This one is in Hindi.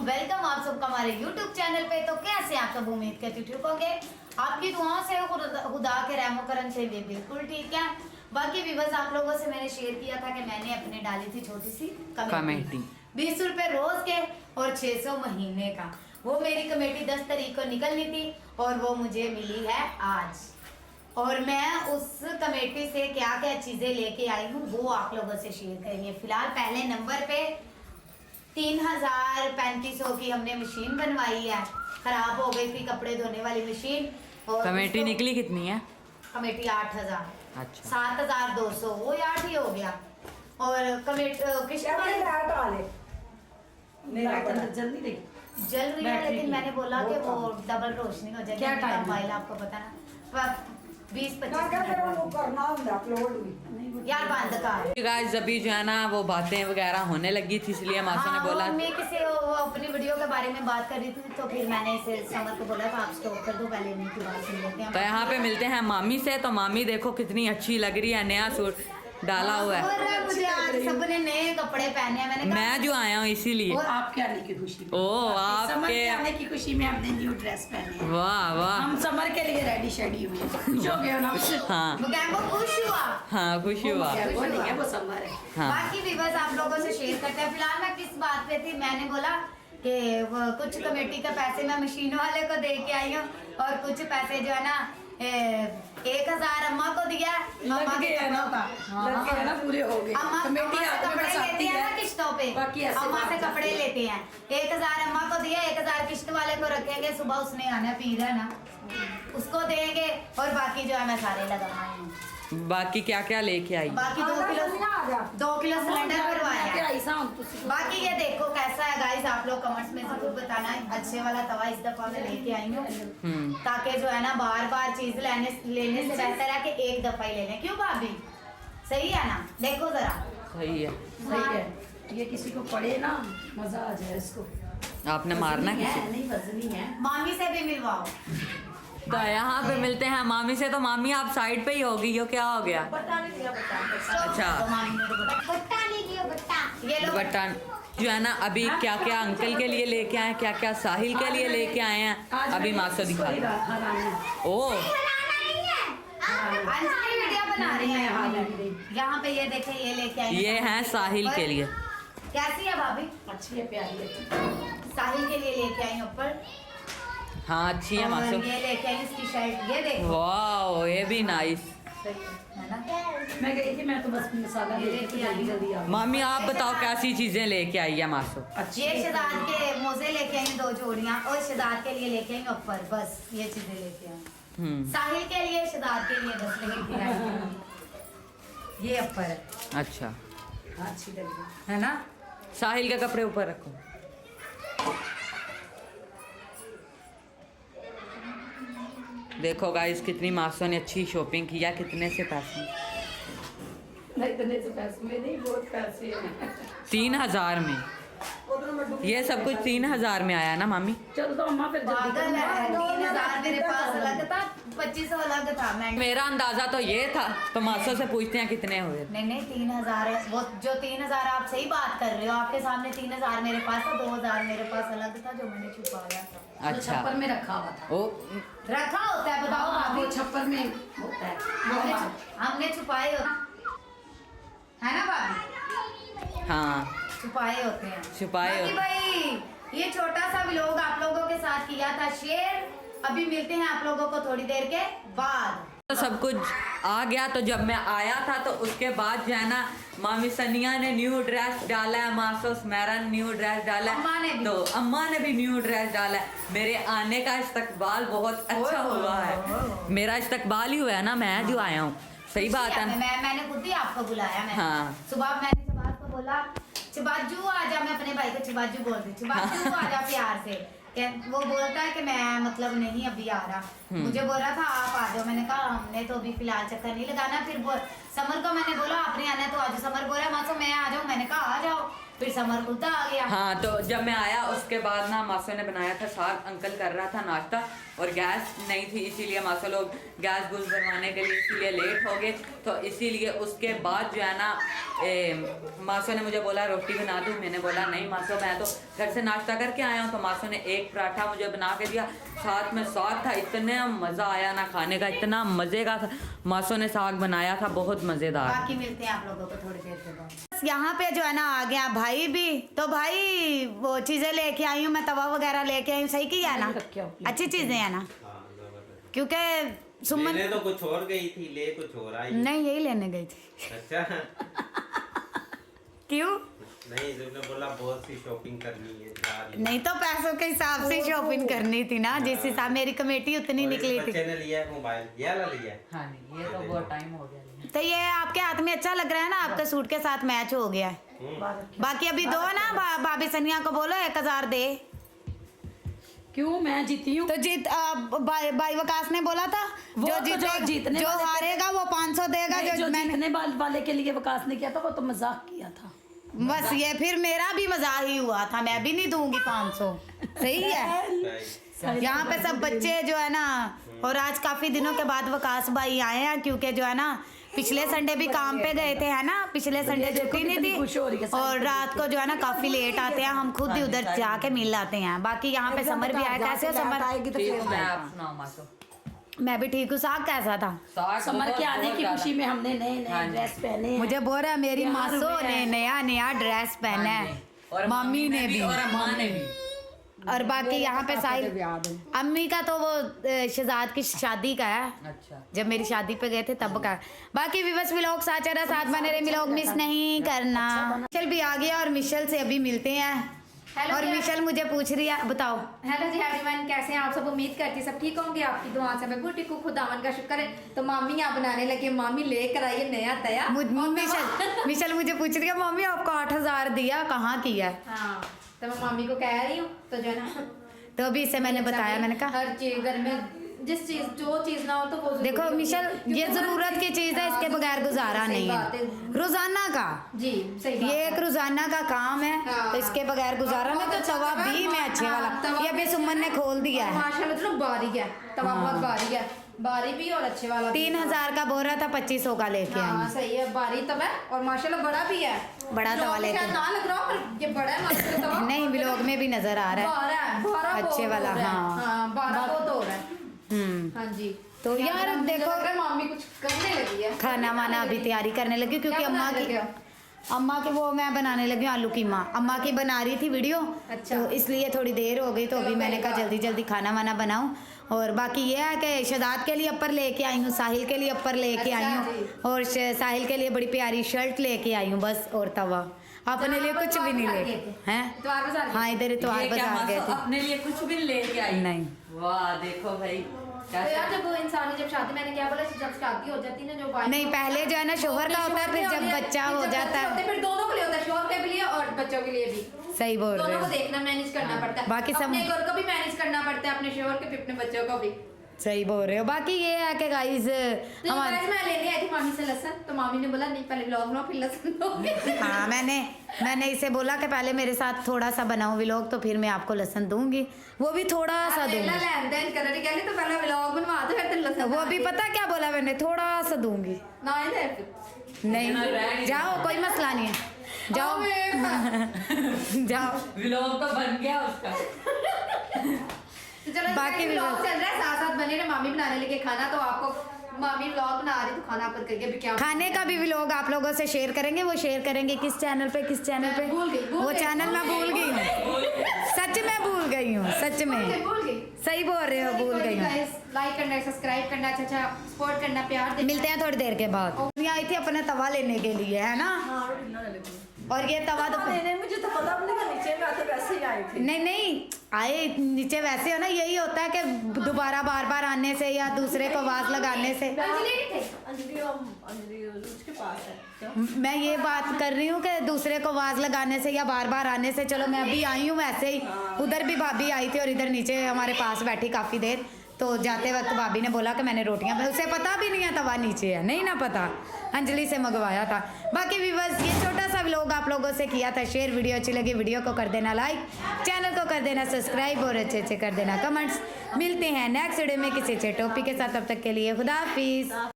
वेलकम आप सबका हमारे YouTube चैनल पे। तो कैसे आप सब, उम्मीद करती ठीक होंगे। आपकी दुआओं से खुदा के रहमो करम से भी बिल्कुल ठीक है। बाकी भी बस आप लोगों से मैंने शेयर किया था कि मैंने अपने डाली थी छोटी सी कमेटी 20 रुपए रोज के और 600 महीने का। वो मेरी कमेटी 10 तारीख को निकलनी थी और वो मुझे मिली है आज। और मैं उस कमेटी से क्या क्या चीजें लेके आई हूँ वो आप लोगों से शेयर करेंगे। फिलहाल पहले नंबर पे 3035 की हमने मशीन बनवाई है। खराब हो गई थी कपड़े धोने वाली मशीन। और कमेटी निकली कितनी है? कमेटी 8000। अच्छा 7200 वो 8 ही हो गया। और कमेटी जल रही है, लेकिन मैंने बोला कि वो डबल रोशनी हो जाएगी। क्या मोबाइल आपको पता ना 20-25 यार बंद कर। गाइस अभी जो है ना वो बातें वगैरह होने लगी थी, इसलिए मासू ने बोला मैं किसी वो अपनी वीडियो के बारे में बात कर रही थी, तो फिर मैंने इसे समर को बोला था आप स्टॉप कर दो, पहले उनकी बात सुन लेते हैं। तो यहाँ पे मिलते हैं मामी से। तो मामी देखो कितनी अच्छी लग रही है, नया सूट डाला हुआ है। और मुझे आज सबने नए कपड़े पहने हैं। मैंने मैं जो आया हूँ इसीलिए। और आपके आने की खुशी में, आपके आने की खुशी में हमने न्यू ड्रेस पहनी है। वाह वाह, हम समर के लिए रेडी शेडी हुए हैं। खुश हो गए हो ना? हाँ वो खुश हुआ। हाँ खुश हुआ। वो नहीं है, वो समर है। हाँ बाकी भी बस आप लोगों से शेयर करते हैं। फिलहाल मैं किस बात पे थी, मैंने बोला कि कुछ कमेटी के पैसे मैं मशीन वाले को दे के आई हूँ और कुछ पैसे जो है ना 1000 अम्मा को दिया। अम्मा के कपड़ों का ना पूरे हो गए। अम्मा कमेटी से कपड़े लेते हैं ना किस्तों पे। बाकी ऐसे अम्मा से बात कपड़े लेते हैं। 1000 अम्मा को दिया, 1000 किस्त वाले को रखेंगे। सुबह उसने आना पीर है ना, उसको देंगे। और बाकी जो है मैं सारे लगाए हैं। बाकी क्या क्या लेके आई? बाकी 2 किलो सिलेंडर भरवाया है। बाकी ये देखो कैसा है गाइस, आप लोग कमेंट्स में जरूर बताना है। अच्छे वाला तवा इस दफा मैं लेके आई हूँ, ताकि जो है ना बार बार चीज लेने से बेहतर है कि एक दफा ही ले लें। क्यों भाभी, सही है ना? देखो जरा सही है, सही है। ये किसी को पड़े ना मजा आ जाए इसको। आपने मारना किसी? नहीं वजनी है। मामी से भी मिलवाओ। तो यहाँ पे मिलते हैं मामी से। तो मामी आप साइड पे ही होगी, हो क्या हो गया? बता नहीं दिया, बता। अच्छा तो मामी ने तो बट्टा नहीं लिया, बट्टा ये लो। बट्टा जो है ना अभी क्या क्या अंकल के लिए लेके आए, क्या क्या साहिल के लिए लेके आए हैं, अभी मासो दिखा रहे। ओ अंजलि वीडियो बना रही है। यहाँ पे ये देखे, ये लेके आई। ये है साहिल के लिए। कैसी है भाभी? अच्छी है, प्यारी है। साहिल के लिए लेके आई ऊपर। हाँ अच्छी है मासो। ये लेके आई इसकी शर्ट, ये देखो। वाह ये भी नाइस। है ना? मैं गई थी, मैं तो बस मसाला ले रही थी, जल्दी जल्दी आ गई। मामी आप बताओ कैसी चीजें लेके आई है मासो? ये शहजाद के मोजे लेके आई 2 जोड़ियां, और शहजाद के लिए लेके आई ऊपर। बस ये चीजें लेके आई। साहिल के लिए, शहजाद के लिए बस लेके आई। ये ऊपर अच्छी अच्छा लग रही है ना। साहिल के कपड़े ऊपर रखो। देखो गाइस कितनी मासो ने अच्छी शॉपिंग किया। कितने से पैसे? नहीं, इतने से पैसे में नहीं, बहुत पैसे हैं। 3000 में ये सब कुछ 3000 में आया ना मामी? चल तो अम्मा फिर जल्दी पागल है। 3000 मेरे पास अलग था, 2500 अलग था। मैं मेरा अंदाजा तो ये था, तो मासो से पूछते हैं कितने हुए। नहीं 3000 है वो। जो 3000 आप सही बात कर रहे हो, आपके सामने 3000 मेरे पास था, 2000 मेरे पास अलग था जो मैंने छुपाया था। तो छप्पर में रखा हुआ था। ओ रखा होता है, बताओ भाभी। वो छप्पर में होता है। हमने छुपाए होते है ना भाभी? हाँ छुपाए होते हैं। छुपाए बाकी भाई ये छोटा सा व्लॉग आप लोगों के साथ किया था शेयर। अभी मिलते हैं आप लोगों को थोड़ी देर के बाद। तो सब कुछ आ गया। तो जब मैं आया था तो उसके बाद जो है ना मामी सनिया ने न्यू ड्रेस डाला है, मासो स्मैरन न्यू ड्रेस डाला है, अम्मा ने भी। तो अम्मा ने भी न्यू ड्रेस डाला है। मेरे आने का इस्तकबाल बहुत अच्छा हुआ है। मेरा इस्तकबाल ही हुआ है ना, मैं जो आया हूँ। सही बात है ना? मैंने खुद ही आपको बुलाया। मैं हाँ। सुबह मैंने शहबाज को बोला चिबाजू आजा। मैं अपने भाई को चिबाजू बोल रही, चिबाजू आजा प्यार से। वो बोलता है कि मैं मतलब नहीं अभी आ रहा। मुझे बोल रहा था आप आ जाओ। मैंने कहा हमने तो अभी फिलहाल चक्कर नहीं लगाना। फिर समर को मैंने बोला आपने आना है तो आज। समर बोला मासो मैं आ जाऊँ। मैंने कहा आ जाओ। फिर समर खुदा आ गया। हाँ, तो जब मैं आया उसके बाद ना मासो ने बनाया था साग, अंकल कर रहा था नाश्ता और गैस नहीं थी, इसीलिए मासो लोग गैस गुस भरवाने के लिए इसीलिए लेट हो गए। तो इसीलिए उसके बाद जो है ना मासो ने मुझे बोला रोटी बना दूँ, मैंने बोला नहीं मासो मैं तो घर से नाश्ता करके आया हूँ। तो मासो ने एक पराठा मुझे बना के दिया, साथ में साग था, इतना मज़ा आया ना खाने का, इतना मज़े का था। मासो ने साग बनाया था बहुत मज़ेदार। बाकी मिलते हैं आप लोगों को थोड़ी देर के बाद। यहाँ पे जो है ना आ गया भाई भी, तो भाई वो चीजें लेके आई हूँ मैं, तवा वगैरह लेके आई हूँ, सही किया है ना, अच्छी चीजें है ना, क्योंकि सुमन लेने तो कुछ और गई थी, ले कुछ और आई। नहीं यही लेने गई थी। अच्छा क्यों? नहीं, तुमने बोला बहुत सी शॉपिंग करनी है, जा रही है। नहीं तो पैसों के हिसाब से शॉपिंग करनी थी ना, जिस हिसाब मेरी कमेटी उतनी और इस निकली बच्चे थी। ने लिया है मोबाइल, ये वाला लिया है। हाँ नहीं, ये तो बहुत टाइम हो गया। तो ये आपके हाथ में अच्छा लग रहा है ना, आपके सूट के साथ मैच हो गया है। बाकी अभी दो ना, भाभी सनिया को बोलो 1000 दे। क्यों, मैं जीती हूँ तो जीत भाई वकास ने बोला था वो जो तो जीते, जीतने जो वाले थे। हारेगा वो 500 देगा। नहीं, जो जो मैंने जीतने वाले के लिए विकास ने किया था वो तो मजाक किया था। बस ये फिर मेरा भी मजाक ही हुआ था, मैं भी नहीं दूंगी 500। सही है। सही। यहाँ पे सब बच्चे जो है ना, और आज काफी दिनों के बाद वकास भाई आए हैं, क्योंकि जो है ना पिछले संडे भी काम पे गए थे, है ना, पिछले संडे छुट्टी नहीं कितनी खुश हो रही है थी, और रात को जो है ना काफी लेट आते हैं, हम खुद ही उधर जाके मिल आते हैं। बाकी यहाँ पे समर भी आया। कैसे हो समर? ठीक हूँ मैं, आप सुनाओ मासो। मैं भी ठीक हूँ। साग कैसा था? साग समर बहुत- के आने बहुत की ज़्यादा। खुशी में हमने नए हाँ नए जी। ड्रेस पहने हैं। मुझे बोल रहा है मेरी तैयार मासो हुए ने हैं। नया नया ड्रेस पहना हाँ है, जी। और मम्मी ने भी, और अम्मा ने भी। और बाकी यहाँ पे साहिल, अम्मी का तो वो शहजाद की शादी का है, अच्छा, जब मेरी शादी पे गए थे तब का। बाकी विवश व्लॉग साथ बने रहे, व्लॉग मिस नहीं करना। मिशेल भी आ गया और मिशेल से अभी मिलते हैं। हेलो और जी। मिशेल मुझे पूछ रही है, बताओ। हेलो जी एवरीवन, कैसे हैं आप सब? उम्मीद करती सब ठीक होंगे, आपकी दुआ से मैं बिल्कुल ठीक हूँ, खुदावन का शुक्र है। तो मामी यहाँ बनाने लगे, मामी लेकर आई है नया तया। मिशेल मुझे पूछ रही है मम्मी आपको 8000 दिया, कहाँ किया? हाँ, तो मैं मामी को कह रही हूँ, तो जो है ना, तो अभी इसे मैंने बताया, मैंने कहा हर चीज घर में जिस चीज जो चीज ना हो तो वो देखो जरूरी मिशेल, होती है। ये जरूरत की चीज है, इसके बगैर गुजारा सही नहीं बात है, रोजाना का। जी सही बात ये है। एक रोजाना का काम है, हाँ। तो इसके बगैर गुजारा नहीं। तो तवा भी मैं अच्छे वाला, तवा ये अभी सुमन ने खोल दिया है। माशाल्लाह चलो बारीक है तवा, बहुत बारीक है, बारी भी और अच्छे वाला भी। 3000 का बोल रहा था, 2500 का लेके हाँ आई। सही है, बारी तवा है और माशाल्लाह बड़ा भी है। बड़ा तवा लोग लेके शायद ना लग रहा हो, पर ये बड़ा है माशाल्लाह तवा। नहीं, व्लॉग में भी नजर आ रहा है। 12 अच्छे वाला, हाँ। हाँ 12 बहुत हो रहा है। हाँ जी। तो यार मुझे देखो, लग रहा है मामी कुछ करने लगी है, खाना वाना अभी तैयारी करने लगी, क्योंकि क्या अम्मा बनाने की लगे हो? अम्मा की वो मैं बनाने लगी हूँ आलू कीमा। अम्मा की बना रही थी वीडियो, अच्छा। तो इसलिए थोड़ी देर हो गई, तो अभी चलो मैंने कहा कोई जल्दी जल्दी खाना वाना बनाऊं। और बाकी ये है कि शहजाद के लिए अपर लेके आई हूँ, साहिल के लिए अपर लेके अच्छा आई हूँ, जी। और साहिल के लिए बड़ी प्यारी शर्ट लेके आई हूँ बस, और तवा। अपने लिए कुछ भी नहीं लेके हैं। इतवार बाजार हाँ, इधर इतवार ये क्या बाजार गए मासो थे। अपने लिए कुछ भी लेके आई? नहीं। वाह देखो भाई तो यार जब वो इंसान जब शादी, मैंने क्या बोला, जब शादी हो जाती है ना, जो वाइफ नहीं, पहले जो है ना शोहर का होता है, फिर जब बच्चा हो जाता है। फिर दोनों के लिए होता है, शोहर के लिए और बच्चों के लिए भी। सही बोल रहे दोनों को हो, देखना, मैनेज करना पड़ता है। बाकी सब- अपने घर को भी मैनेज करना पड़ता है, अपने शोहर के भी, अपने बच्चों को भी। सही बोल रहे हो। बाकी ये है कि गाइस तो guys, मैं लेने आई थी मामी से लहसुन, तो मामी ने बोला नहीं पहले व्लॉग बनाओ फिर लहसुन दोगे। हाँ, मैंने इसे बोला कि पहले मेरे साथ थोड़ा सा बनाओ व्लॉग, तो फिर मैं आपको लहसुन दूंगी, वो भी थोड़ा सा दूंगी। लेन देन कर रही कहली, तो पहले व्लॉग बनवा दो फिर लहसुन। वो भी पता क्या बोला मैंने, थोड़ा सा दूंगी। ना ही दे फिर। नहीं, जाओ, कोई मसला नहीं है, जाओ जाओ। व्लॉग तो बन गया उसका। तो चलो बाकी बाकी भी व्लॉग चल रहा है, साथ साथ बने रहे। मामी बनाने लगे खाना, तो आपको मामी व्लॉग बना रही, तो खाना अपन करके अभी क्या खाने का भी व्लॉग आप लोगों से शेयर करेंगे। वो शेयर करेंगे किस चैनल पे, किस चैनल पे? भूल गई, वो चैनल मैं भूल गई हूँ, सच में भूल गई हूँ, सच में। भूल गई। सही बोल रहे हो, भूल गई हूँ। लाइक करना, सब्सक्राइब करना, अच्छा सपोर्ट करना, प्यार देना। मिलते हैं थोड़ी देर के बाद। मैं आई थी अपना तवा लेने के लिए, है ना, और ये तवा तो मुझे तो पता, अपने का नीचे में आते वैसे ही आई थी। नहीं आए नीचे वैसे हो ना, यही होता है कि दोबारा बार बार आने से या दूसरे को आवाज लगाने से। अंजलि उसके पास है। मैं ये बात कर रही हूँ कि दूसरे को आवाज लगाने से या बार बार आने से। चलो मैं अभी आई हूँ, वैसे ही उधर भी भाभी आई थी और इधर नीचे हमारे पास बैठी काफी देर, तो जाते वक्त भाभी ने बोला कि मैंने रोटियां, उसे पता भी नहीं है तवा नीचे है, नहीं ना पता, अंजलि से मंगवाया था। बाकी व्यूअर्स ये छोटा सा व्लॉग आप लोगों से किया था शेयर। वीडियो अच्छी लगी वीडियो को कर देना लाइक, चैनल को कर देना सब्सक्राइब और अच्छे कर देना कमेंट्स। मिलते हैं नेक्स्ट वीडियो में किसी अच्छे टॉपिक के साथ, तब तक के लिए खुदा हाफिज़।